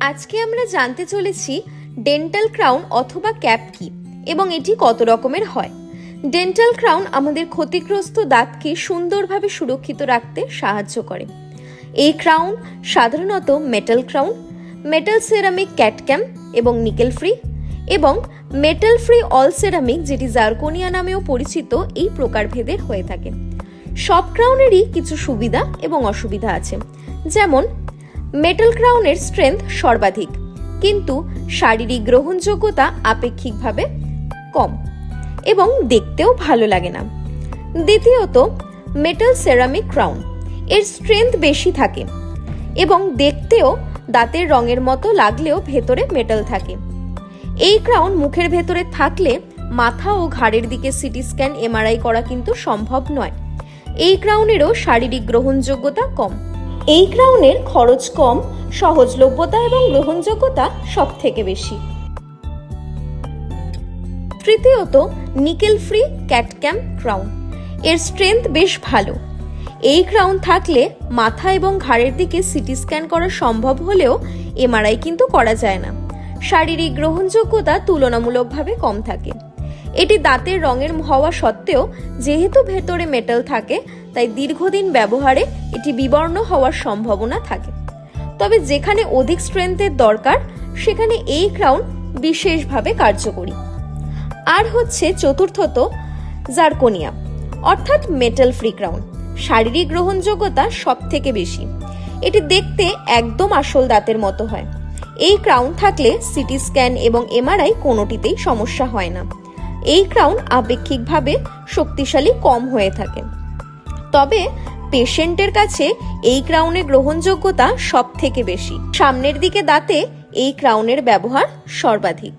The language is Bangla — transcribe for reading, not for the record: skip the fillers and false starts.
আজকে আমরা জানতে চলেছি ডেন্টাল ক্রাউন অথবা ক্যাপ কি এবং এটি কত রকমের হয়। ডেন্টাল ক্রাউন আমাদের ক্ষতিগ্রস্ত দাঁতকে সুন্দরভাবে সুরক্ষিত রাখতে সাহায্য করে। এই ক্রাউন সাধারণত মেটাল ক্রাউন, মেটাল সেরামিক ক্যাটক্যাম এবং নিকেল ফ্রি এবং মেটাল ফ্রি অল সেরামিক যেটি জারকোনিয়া নামেও পরিচিত এই প্রকারভেদের হয়ে থাকে। সব ক্রাউনেরই কিছু সুবিধা এবং অসুবিধা আছে, যেমন মেটাল ক্রাউনের স্ট্রেংথ সর্বাধিক কিন্তু শারীরিক গ্রহণযোগ্যতা আপেক্ষিকভাবে কম এবং দেখতেও ভালো লাগে না। দ্বিতীয়ত, মেটাল সেরামিক ক্রাউন এর স্ট্রেংথ বেশি থাকে এবং দেখতেও দাঁতের রঙের মতো লাগলেও ভেতরে মেটাল থাকে। এই ক্রাউন মুখের ভেতরে থাকলে মাথা ও ঘাড়ের দিকে সিটি স্ক্যান এমআরআই করা কিন্তু সম্ভব নয়। এই ক্রাউনেরও শারীরিক গ্রহণযোগ্যতা কম। এই ক্রাউনের খরচ কম, সহজলভ্যতা এবং গ্রহণযোগ্যতা সব থেকে বেশি। তৃতীয়ত, নিকেল ফ্রি ক্যাটক্যাম ক্রাউন এর স্ট্রেংথ বেশ ভালো। এই ক্রাউন থাকলে মাথা এবং ঘাড়ের দিকে সিটি স্ক্যান করা সম্ভব হলেও এমআরআই কিন্তু করা যায় না। শারীরিক গ্রহণযোগ্যতা তুলনামূলকভাবে কম থাকে। এটি দাঁতের রঙের হওয়া সত্ত্বেও যেহেতু ভেতরে মেটাল থাকে তাই দীর্ঘদিন ব্যবহারে এটি বিবর্ণ হওয়ার সম্ভাবনা থাকে। তবে যেখানে অধিক স্ট্রেংথের দরকার সেখানে এই ক্রাউন বিশেষভাবে কার্যকরী। আর হচ্ছে চতুর্থত, জারকোনিয়া অর্থাৎ মেটাল ফ্রি ক্রাউন। শারীরিক গ্রহণযোগ্যতা সব থেকে বেশি। এটি দেখতে একদম আসল দাঁতের মতো হয়। এই ক্রাউন থাকলে সিটি স্ক্যান এবং এমআরআই কোনোটিতেই সমস্যা হয় না। এই ক্রাউন আপেক্ষিকভাবে শক্তিশালী কম হয়ে থাকে, তবে পেশেন্টের কাছে এই ক্রাউনের গ্রহণযোগ্যতা সব থেকে বেশি। সামনের দিকে দাঁতে এই ক্রাউনের ব্যবহার সর্বাধিক।